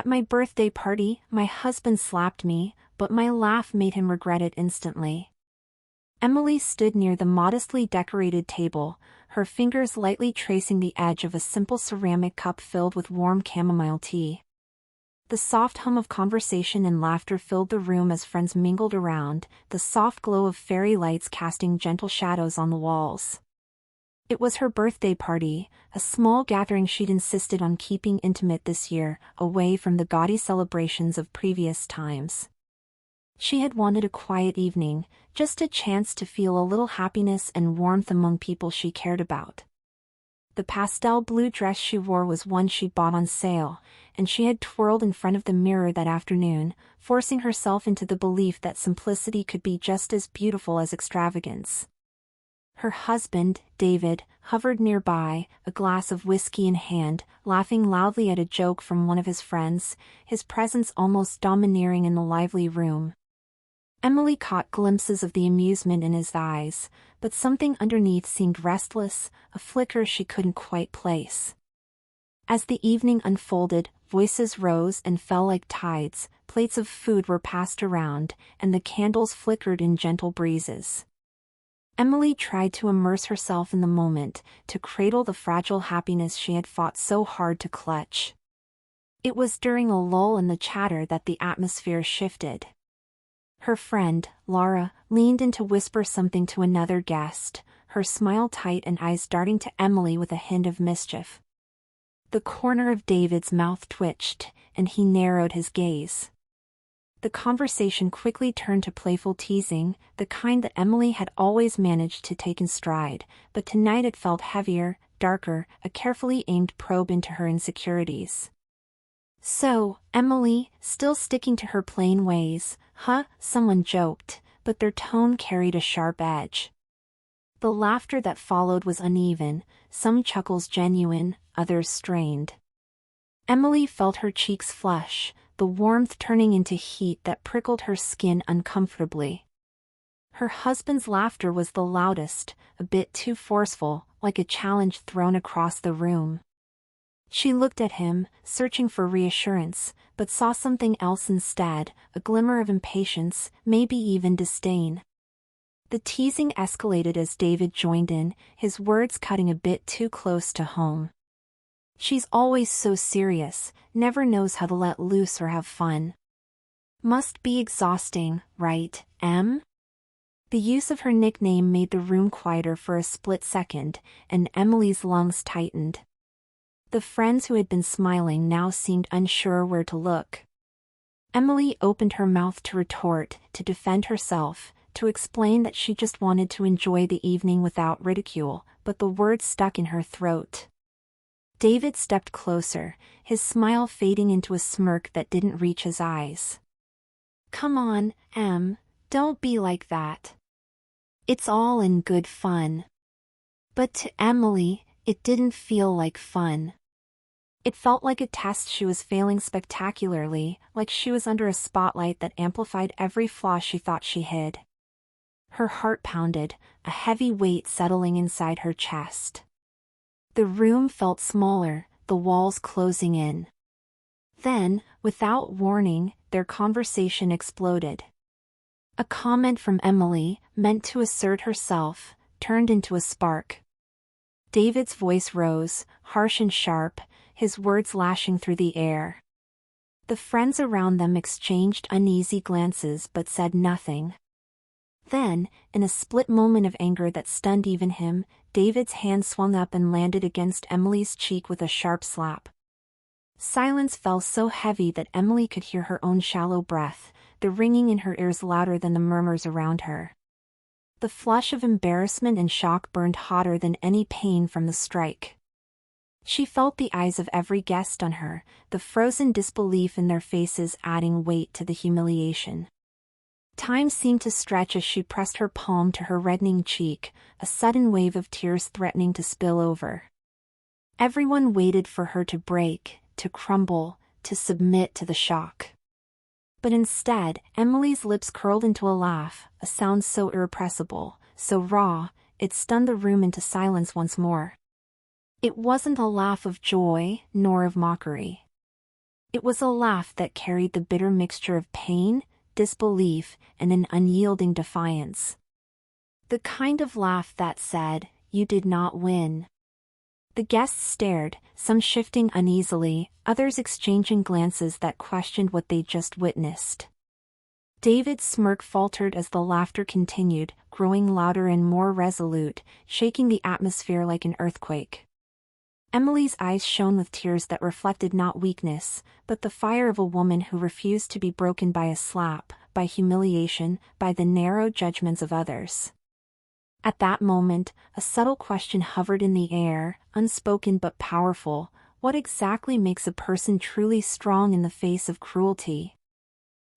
At my birthday party, my husband slapped me, but my laugh made him regret it instantly. Emily stood near the modestly decorated table, her fingers lightly tracing the edge of a simple ceramic cup filled with warm chamomile tea. The soft hum of conversation and laughter filled the room as friends mingled around, the soft glow of fairy lights casting gentle shadows on the walls. It was her birthday party, a small gathering she'd insisted on keeping intimate this year, away from the gaudy celebrations of previous times. She had wanted a quiet evening, just a chance to feel a little happiness and warmth among people she cared about. The pastel blue dress she wore was one she'd bought on sale, and she had twirled in front of the mirror that afternoon, forcing herself into the belief that simplicity could be just as beautiful as extravagance. Her husband, David, hovered nearby, a glass of whiskey in hand, laughing loudly at a joke from one of his friends, his presence almost domineering in the lively room. Emily caught glimpses of the amusement in his eyes, but something underneath seemed restless, a flicker she couldn't quite place. As the evening unfolded, voices rose and fell like tides, plates of food were passed around, and the candles flickered in gentle breezes. Emily tried to immerse herself in the moment, to cradle the fragile happiness she had fought so hard to clutch. It was during a lull in the chatter that the atmosphere shifted. Her friend, Laura, leaned in to whisper something to another guest, her smile tight and eyes darting to Emily with a hint of mischief. The corner of David's mouth twitched, and he narrowed his gaze. The conversation quickly turned to playful teasing, the kind that Emily had always managed to take in stride, but tonight it felt heavier, darker, a carefully aimed probe into her insecurities. "So, Emily, still sticking to her plain ways, huh?" someone joked, but their tone carried a sharp edge. The laughter that followed was uneven, some chuckles genuine, others strained. Emily felt her cheeks flush, the warmth turning into heat that prickled her skin uncomfortably. Her husband's laughter was the loudest, a bit too forceful, like a challenge thrown across the room. She looked at him, searching for reassurance, but saw something else instead, a glimmer of impatience, maybe even disdain. The teasing escalated as David joined in, his words cutting a bit too close to home. "She's always so serious, never knows how to let loose or have fun. Must be exhausting, right, Em?" The use of her nickname made the room quieter for a split second, and Emily's lungs tightened. The friends who had been smiling now seemed unsure where to look. Emily opened her mouth to retort, to defend herself, to explain that she just wanted to enjoy the evening without ridicule, but the words stuck in her throat. David stepped closer, his smile fading into a smirk that didn't reach his eyes. "Come on, Em, don't be like that. It's all in good fun." But to Emily, it didn't feel like fun. It felt like a test she was failing spectacularly, like she was under a spotlight that amplified every flaw she thought she hid. Her heart pounded, a heavy weight settling inside her chest. The room felt smaller, the walls closing in. Then, without warning, their conversation exploded. A comment from Emily, meant to assert herself, turned into a spark. David's voice rose, harsh and sharp, his words lashing through the air. The friends around them exchanged uneasy glances but said nothing. Then, in a split moment of anger that stunned even him, David's hand swung up and landed against Emily's cheek with a sharp slap. Silence fell so heavy that Emily could hear her own shallow breath, the ringing in her ears louder than the murmurs around her. The flush of embarrassment and shock burned hotter than any pain from the strike. She felt the eyes of every guest on her, the frozen disbelief in their faces adding weight to the humiliation. Time seemed to stretch as she pressed her palm to her reddening cheek, a sudden wave of tears threatening to spill over. Everyone waited for her to break, to crumble, to submit to the shock. But instead, Emily's lips curled into a laugh, a sound so irrepressible, so raw, it stunned the room into silence once more. It wasn't a laugh of joy, nor of mockery. It was a laugh that carried the bitter mixture of pain, disbelief, and an unyielding defiance. The kind of laugh that said, "You did not win." The guests stared, some shifting uneasily, others exchanging glances that questioned what they'd just witnessed. David's smirk faltered as the laughter continued, growing louder and more resolute, shaking the atmosphere like an earthquake. Emily's eyes shone with tears that reflected not weakness, but the fire of a woman who refused to be broken by a slap, by humiliation, by the narrow judgments of others. At that moment, a subtle question hovered in the air, unspoken but powerful: what exactly makes a person truly strong in the face of cruelty?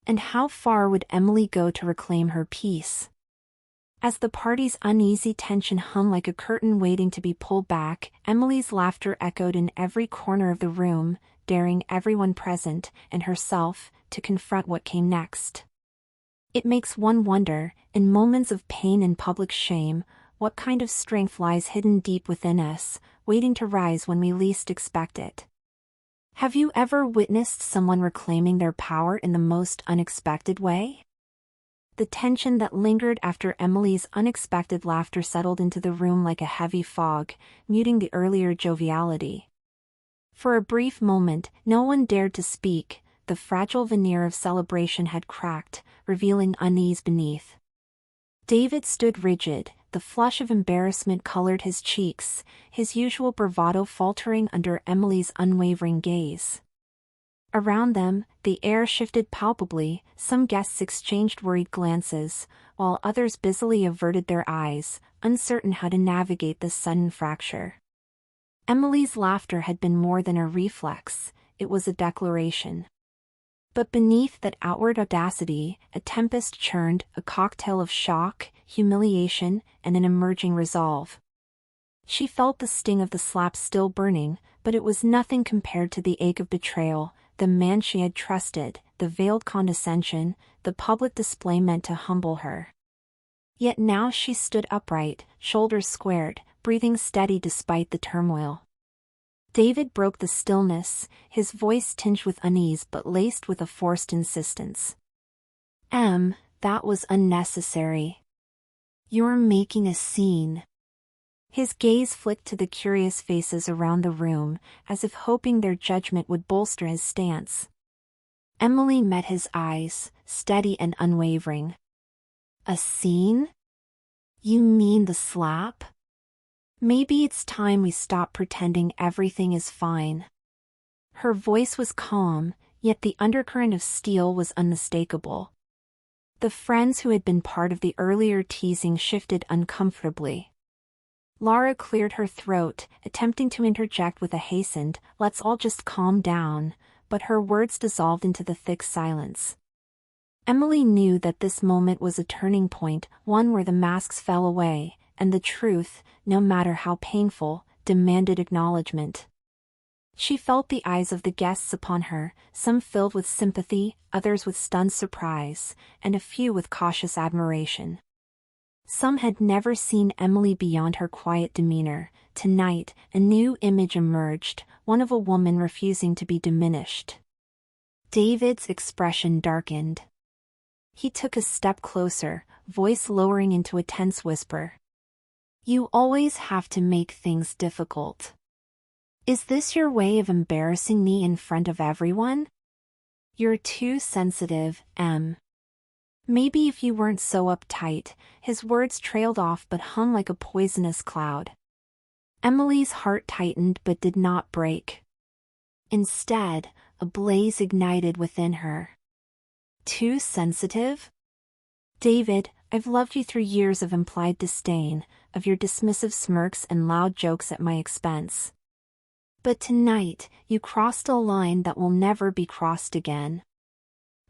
And how far would Emily go to reclaim her peace? As the party's uneasy tension hung like a curtain waiting to be pulled back, Emily's laughter echoed in every corner of the room, daring everyone present, and herself, to confront what came next. It makes one wonder, in moments of pain and public shame, what kind of strength lies hidden deep within us, waiting to rise when we least expect it. Have you ever witnessed someone reclaiming their power in the most unexpected way? The tension that lingered after Emily's unexpected laughter settled into the room like a heavy fog, muting the earlier joviality. For a brief moment, no one dared to speak. The fragile veneer of celebration had cracked, revealing unease beneath. David stood rigid, the flush of embarrassment colored his cheeks, his usual bravado faltering under Emily's unwavering gaze. Around them, the air shifted palpably, some guests exchanged worried glances, while others busily averted their eyes, uncertain how to navigate this sudden fracture. Emily's laughter had been more than a reflex, it was a declaration. But beneath that outward audacity, a tempest churned, a cocktail of shock, humiliation, and an emerging resolve. She felt the sting of the slap still burning, but it was nothing compared to the ache of betrayal, the man she had trusted, the veiled condescension, the public display meant to humble her. Yet now she stood upright, shoulders squared, breathing steady despite the turmoil. David broke the stillness, his voice tinged with unease but laced with a forced insistence. That was unnecessary. You're making a scene." His gaze flicked to the curious faces around the room, as if hoping their judgment would bolster his stance. Emily met his eyes, steady and unwavering. "A scene? You mean the slap? Maybe it's time we stop pretending everything is fine." Her voice was calm, yet the undercurrent of steel was unmistakable. The friends who had been part of the earlier teasing shifted uncomfortably. Laura cleared her throat, attempting to interject with a hastened, "Let's all just calm down," but her words dissolved into the thick silence. Emily knew that this moment was a turning point, one where the masks fell away, and the truth, no matter how painful, demanded acknowledgement. She felt the eyes of the guests upon her, some filled with sympathy, others with stunned surprise, and a few with cautious admiration. Some had never seen Emily beyond her quiet demeanor. Tonight, a new image emerged, one of a woman refusing to be diminished. David's expression darkened. He took a step closer, voice lowering into a tense whisper. "You always have to make things difficult. Is this your way of embarrassing me in front of everyone? You're too sensitive, Em." "Maybe if you weren't so uptight." His words trailed off but hung like a poisonous cloud. Emily's heart tightened but did not break. Instead, a blaze ignited within her. "Too sensitive? David, I've loved you through years of implied disdain, of your dismissive smirks and loud jokes at my expense. But tonight, you crossed a line that will never be crossed again."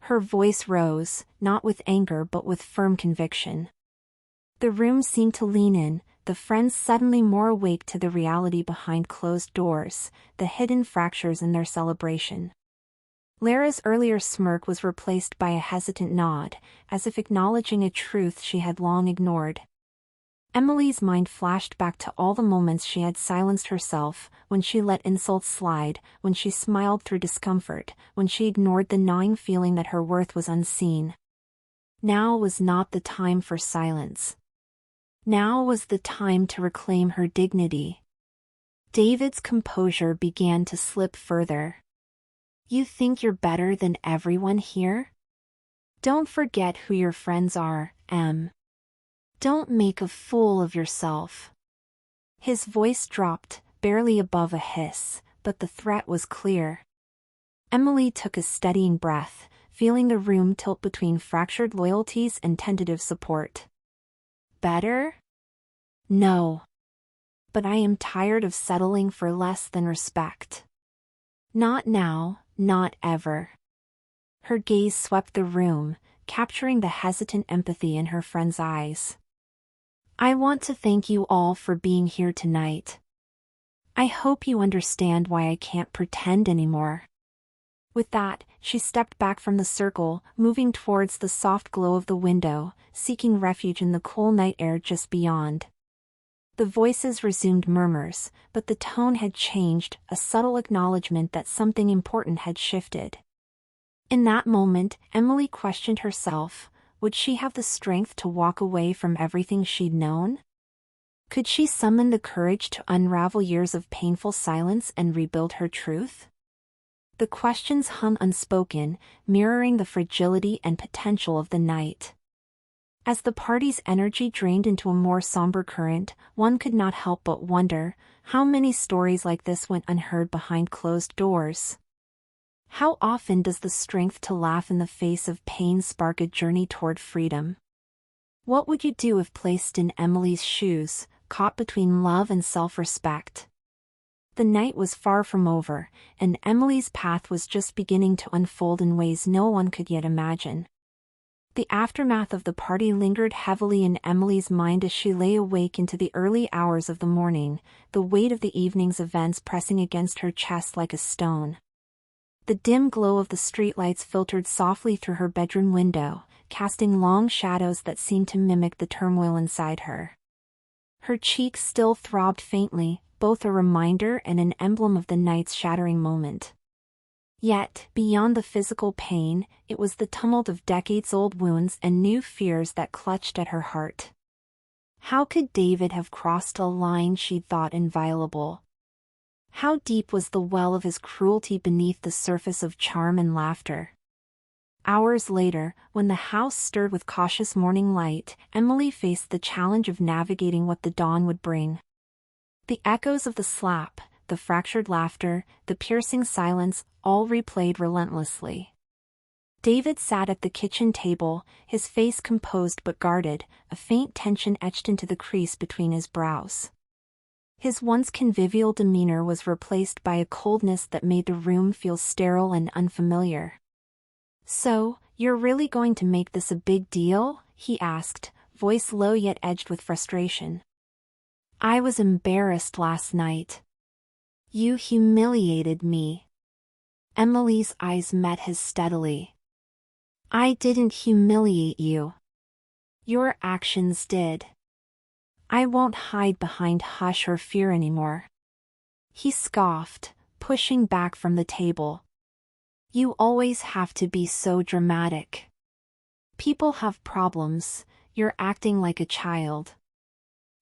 Her voice rose, not with anger but with firm conviction. The room seemed to lean in, the friends suddenly more awake to the reality behind closed doors, the hidden fractures in their celebration. Lara's earlier smirk was replaced by a hesitant nod, as if acknowledging a truth she had long ignored. Emily's mind flashed back to all the moments she had silenced herself, when she let insults slide, when she smiled through discomfort, when she ignored the gnawing feeling that her worth was unseen. Now was not the time for silence. Now was the time to reclaim her dignity. David's composure began to slip further. You think you're better than everyone here? Don't forget who your friends are, Em. Don't make a fool of yourself. His voice dropped, barely above a hiss, but the threat was clear. Emily took a steadying breath, feeling the room tilt between fractured loyalties and tentative support. Better? No. But I am tired of settling for less than respect. Not now, not ever. Her gaze swept the room, capturing the hesitant empathy in her friend's eyes. I want to thank you all for being here tonight. I hope you understand why I can't pretend anymore. With that, she stepped back from the circle, moving towards the soft glow of the window, seeking refuge in the cool night air just beyond. The voices resumed murmurs, but the tone had changed, a subtle acknowledgement that something important had shifted. In that moment, Emily questioned herself. Would she have the strength to walk away from everything she'd known? Could she summon the courage to unravel years of painful silence and rebuild her truth? The questions hung unspoken, mirroring the fragility and potential of the night. As the party's energy drained into a more somber current, one could not help but wonder, how many stories like this went unheard behind closed doors? How often does the strength to laugh in the face of pain spark a journey toward freedom? What would you do if placed in Emily's shoes, caught between love and self-respect? The night was far from over, and Emily's path was just beginning to unfold in ways no one could yet imagine. The aftermath of the party lingered heavily in Emily's mind as she lay awake into the early hours of the morning, the weight of the evening's events pressing against her chest like a stone. The dim glow of the streetlights filtered softly through her bedroom window, casting long shadows that seemed to mimic the turmoil inside her. Her cheeks still throbbed faintly, both a reminder and an emblem of the night's shattering moment. Yet, beyond the physical pain, it was the tumult of decades-old wounds and new fears that clutched at her heart. How could David have crossed a line she'd thought inviolable? How deep was the well of his cruelty beneath the surface of charm and laughter? Hours later, when the house stirred with cautious morning light, Emily faced the challenge of navigating what the dawn would bring. The echoes of the slap, the fractured laughter, the piercing silence, all replayed relentlessly. David sat at the kitchen table, his face composed but guarded, a faint tension etched into the crease between his brows. His once convivial demeanor was replaced by a coldness that made the room feel sterile and unfamiliar. So, you're really going to make this a big deal? He asked, voice low yet edged with frustration. I was embarrassed last night. You humiliated me. Emily's eyes met his steadily. I didn't humiliate you. Your actions did. I won't hide behind hush or fear anymore. He scoffed, pushing back from the table. You always have to be so dramatic. People have problems, you're acting like a child.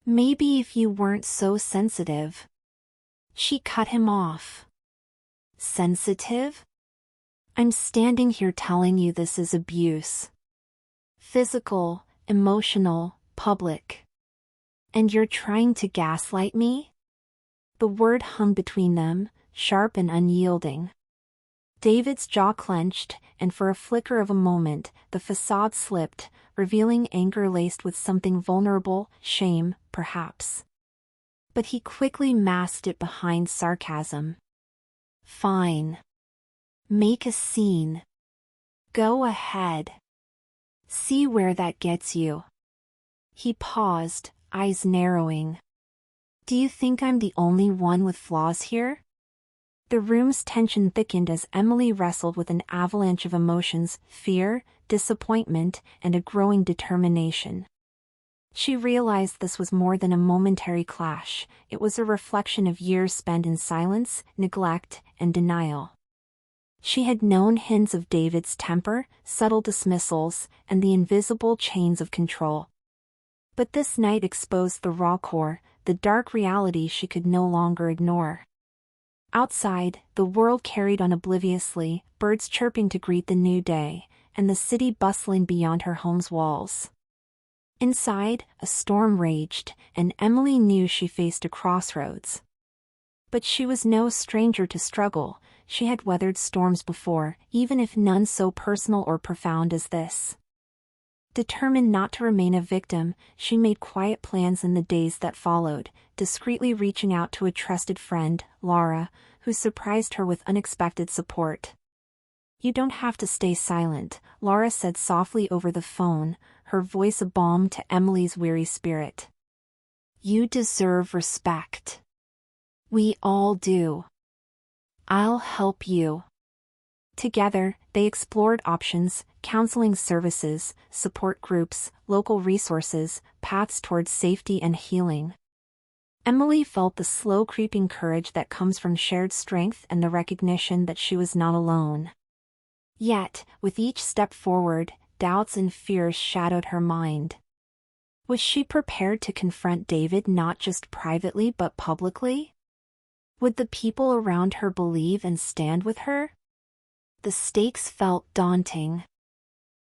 Maybe if you weren't so sensitive. She cut him off. Sensitive? I'm standing here telling you this is abuse. Physical, emotional, public. And you're trying to gaslight me? The word hung between them, sharp and unyielding. David's jaw clenched, and for a flicker of a moment, the facade slipped, revealing anger laced with something vulnerable, shame, perhaps. But he quickly masked it behind sarcasm. Fine. Make a scene. Go ahead. See where that gets you. He paused, eyes narrowing. Do you think I'm the only one with flaws here? The room's tension thickened as Emily wrestled with an avalanche of emotions, fear, disappointment, and a growing determination. She realized this was more than a momentary clash, it was a reflection of years spent in silence, neglect, and denial. She had known hints of David's temper, subtle dismissals, and the invisible chains of control. But this night exposed the raw core, the dark reality she could no longer ignore. Outside, the world carried on obliviously, birds chirping to greet the new day, and the city bustling beyond her home's walls. Inside, a storm raged, and Emily knew she faced a crossroads. But she was no stranger to struggle, she had weathered storms before, even if none so personal or profound as this. Determined not to remain a victim, she made quiet plans in the days that followed, discreetly reaching out to a trusted friend, Laura, who surprised her with unexpected support. "You don't have to stay silent," Laura said softly over the phone, her voice a balm to Emily's weary spirit. "You deserve respect. We all do. I'll help you." Together, they explored options, counseling services, support groups, local resources, paths towards safety and healing. Emily felt the slow creeping courage that comes from shared strength and the recognition that she was not alone. Yet, with each step forward, doubts and fears shadowed her mind. Was she prepared to confront David not just privately but publicly? Would the people around her believe and stand with her? The stakes felt daunting.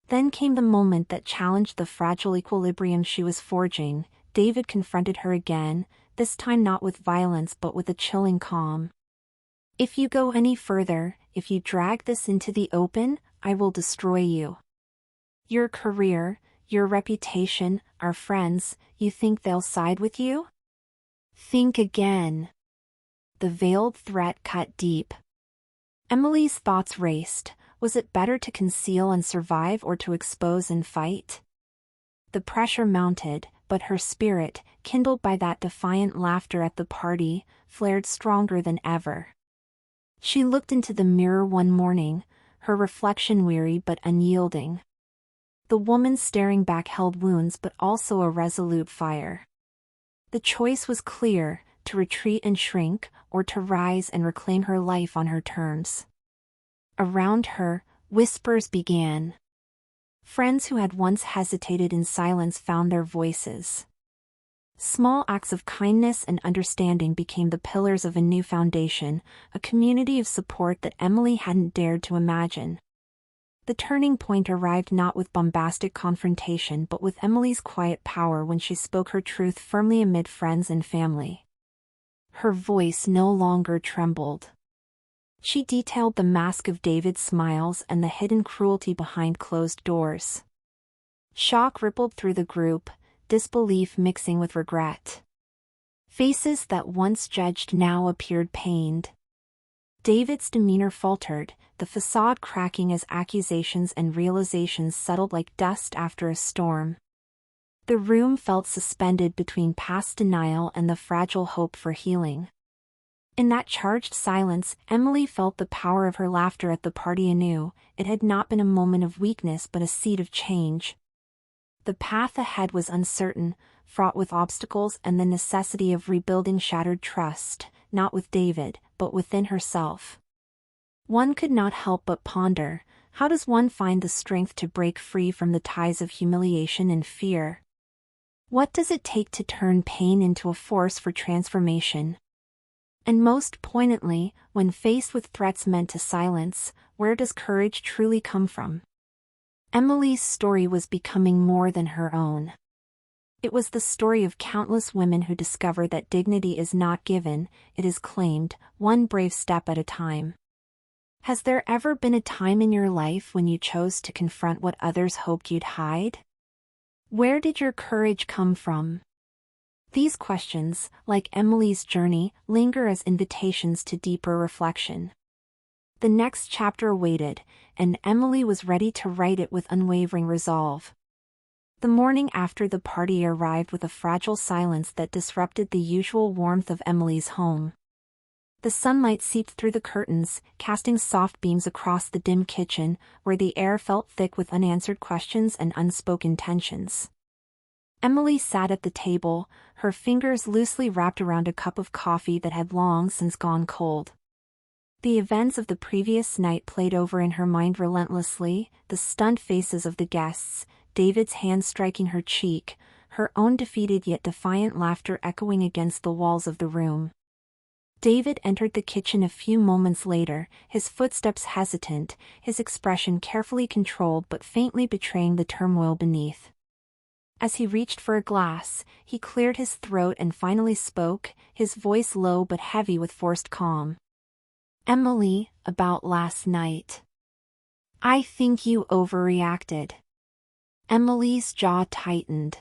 Then came the moment that challenged the fragile equilibrium she was forging. David confronted her again, this time not with violence but with a chilling calm. "If you go any further, if you drag this into the open, I will destroy you. Your career, your reputation, our friends, you think they'll side with you? Think again." The veiled threat cut deep. Emily's thoughts raced. Was it better to conceal and survive or to expose and fight? The pressure mounted, but her spirit, kindled by that defiant laughter at the party, flared stronger than ever. She looked into the mirror one morning, her reflection weary but unyielding. The woman staring back held wounds but also a resolute fire. The choice was clear, to retreat and shrink, or to rise and reclaim her life on her terms. Around her, whispers began. Friends who had once hesitated in silence found their voices. Small acts of kindness and understanding became the pillars of a new foundation, a community of support that Emily hadn't dared to imagine. The turning point arrived not with bombastic confrontation but with Emily's quiet power when she spoke her truth firmly amid friends and family. Her voice no longer trembled. She detailed the mask of David's smiles and the hidden cruelty behind closed doors. Shock rippled through the group, disbelief mixing with regret. Faces that once judged now appeared pained. David's demeanor faltered, the facade cracking as accusations and realizations settled like dust after a storm. The room felt suspended between past denial and the fragile hope for healing. In that charged silence, Emily felt the power of her laughter at the party anew. It had not been a moment of weakness but a seed of change. The path ahead was uncertain, fraught with obstacles and the necessity of rebuilding shattered trust, not with David, but within herself. One could not help but ponder, how does one find the strength to break free from the ties of humiliation and fear? What does it take to turn pain into a force for transformation? And most poignantly, when faced with threats meant to silence, where does courage truly come from? Emily's story was becoming more than her own. It was the story of countless women who discover that dignity is not given, it is claimed, one brave step at a time. Has there ever been a time in your life when you chose to confront what others hoped you'd hide? Where did your courage come from? These questions, like Emily's journey, linger as invitations to deeper reflection. The next chapter awaited, and Emily was ready to write it with unwavering resolve. The morning after the party arrived with a fragile silence that disrupted the usual warmth of Emily's home. The sunlight seeped through the curtains, casting soft beams across the dim kitchen, where the air felt thick with unanswered questions and unspoken tensions. Emily sat at the table, her fingers loosely wrapped around a cup of coffee that had long since gone cold. The events of the previous night played over in her mind relentlessly, the stunned faces of the guests, David's hand striking her cheek, her own defeated yet defiant laughter echoing against the walls of the room. David entered the kitchen a few moments later, his footsteps hesitant, his expression carefully controlled but faintly betraying the turmoil beneath. As he reached for a glass, he cleared his throat and finally spoke, his voice low but heavy with forced calm. "Emily, about last night. I think you overreacted." Emily's jaw tightened.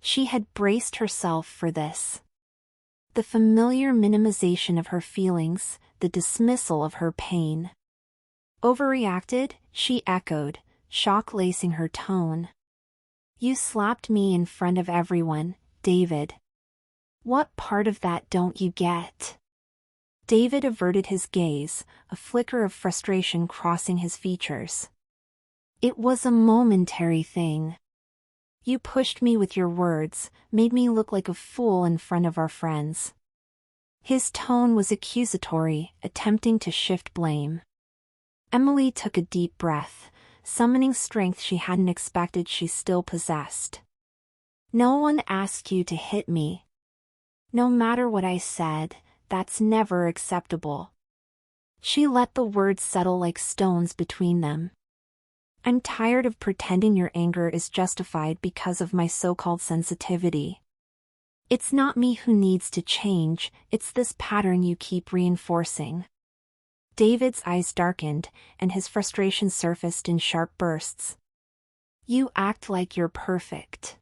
She had braced herself for this. The familiar minimization of her feelings, the dismissal of her pain. "Overreacted?" she echoed, shock lacing her tone. "You slapped me in front of everyone, David. What part of that don't you get?" David averted his gaze, a flicker of frustration crossing his features. "It was a momentary thing. You pushed me with your words, made me look like a fool in front of our friends." His tone was accusatory, attempting to shift blame. Emily took a deep breath, summoning strength she hadn't expected she still possessed. "No one asked you to hit me. No matter what I said, that's never acceptable." She let the words settle like stones between them. "I'm tired of pretending your anger is justified because of my so-called sensitivity. It's not me who needs to change, it's this pattern you keep reinforcing." David's eyes darkened, and his frustration surfaced in sharp bursts. "You act like you're perfect.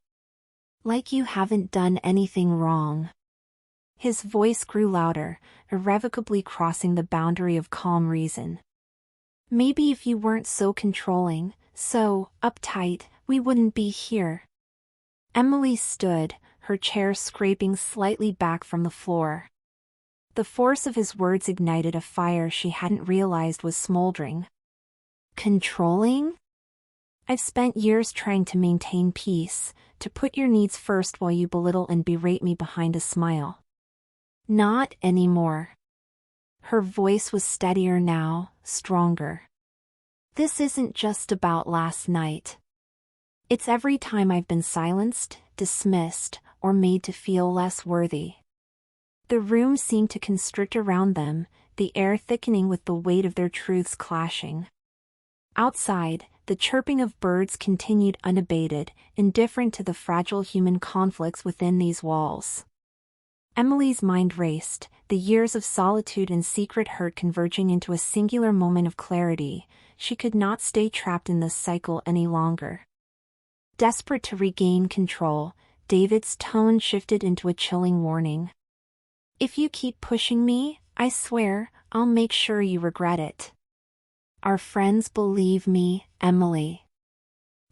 Like you haven't done anything wrong." His voice grew louder, irrevocably crossing the boundary of calm reason. "Maybe if you weren't so controlling, so uptight, we wouldn't be here." Emily stood, her chair scraping slightly back from the floor. The force of his words ignited a fire she hadn't realized was smoldering. "Controlling? I've spent years trying to maintain peace, to put your needs first while you belittle and berate me behind a smile. Not anymore." Her voice was steadier now, stronger. "This isn't just about last night. It's every time I've been silenced, dismissed, or made to feel less worthy." The room seemed to constrict around them, the air thickening with the weight of their truths clashing. Outside, the chirping of birds continued unabated, indifferent to the fragile human conflicts within these walls. Emily's mind raced, the years of solitude and secret hurt converging into a singular moment of clarity. She could not stay trapped in this cycle any longer. Desperate to regain control, David's tone shifted into a chilling warning. "If you keep pushing me, I swear, I'll make sure you regret it. Our friends believe me, Emily.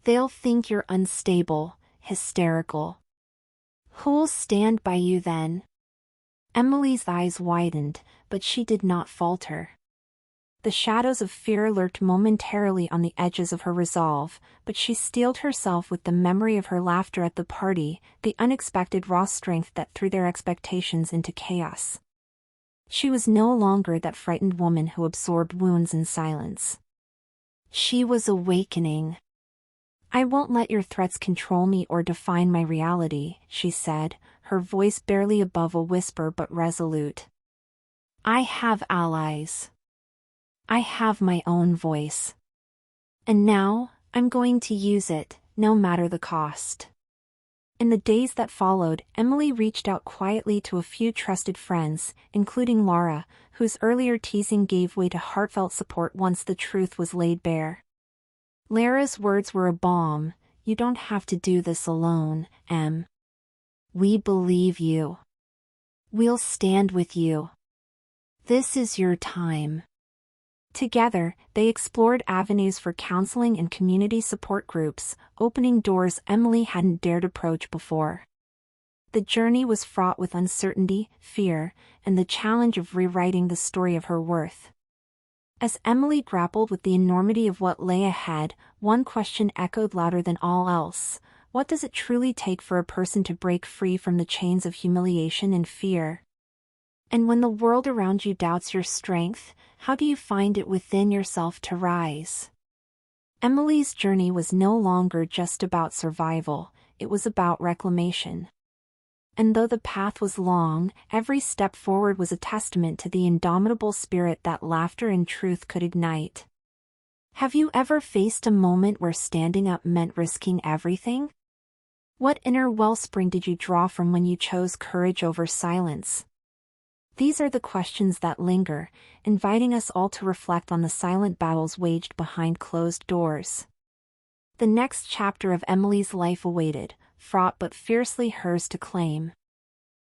They'll think you're unstable, hysterical. Who'll stand by you then?" Emily's eyes widened, but she did not falter. The shadows of fear lurked momentarily on the edges of her resolve, but she steeled herself with the memory of her laughter at the party, the unexpected raw strength that threw their expectations into chaos. She was no longer that frightened woman who absorbed wounds in silence. She was awakening. "I won't let your threats control me or define my reality," she said, her voice barely above a whisper but resolute. "I have allies. I have my own voice. And now, I'm going to use it, no matter the cost." In the days that followed, Emily reached out quietly to a few trusted friends, including Laura, whose earlier teasing gave way to heartfelt support once the truth was laid bare. Lara's words were a balm. "You don't have to do this alone, Em. We believe you. We'll stand with you. This is your time." Together, they explored avenues for counseling and community support groups, opening doors Emily hadn't dared approach before. The journey was fraught with uncertainty, fear, and the challenge of rewriting the story of her worth. As Emily grappled with the enormity of what lay ahead, one question echoed louder than all else. What does it truly take for a person to break free from the chains of humiliation and fear? And when the world around you doubts your strength, how do you find it within yourself to rise? Emily's journey was no longer just about survival, it was about reclamation. And though the path was long, every step forward was a testament to the indomitable spirit that laughter and truth could ignite. Have you ever faced a moment where standing up meant risking everything? What inner wellspring did you draw from when you chose courage over silence? These are the questions that linger, inviting us all to reflect on the silent battles waged behind closed doors. The next chapter of Emily's life awaited, fraught but fiercely hers to claim.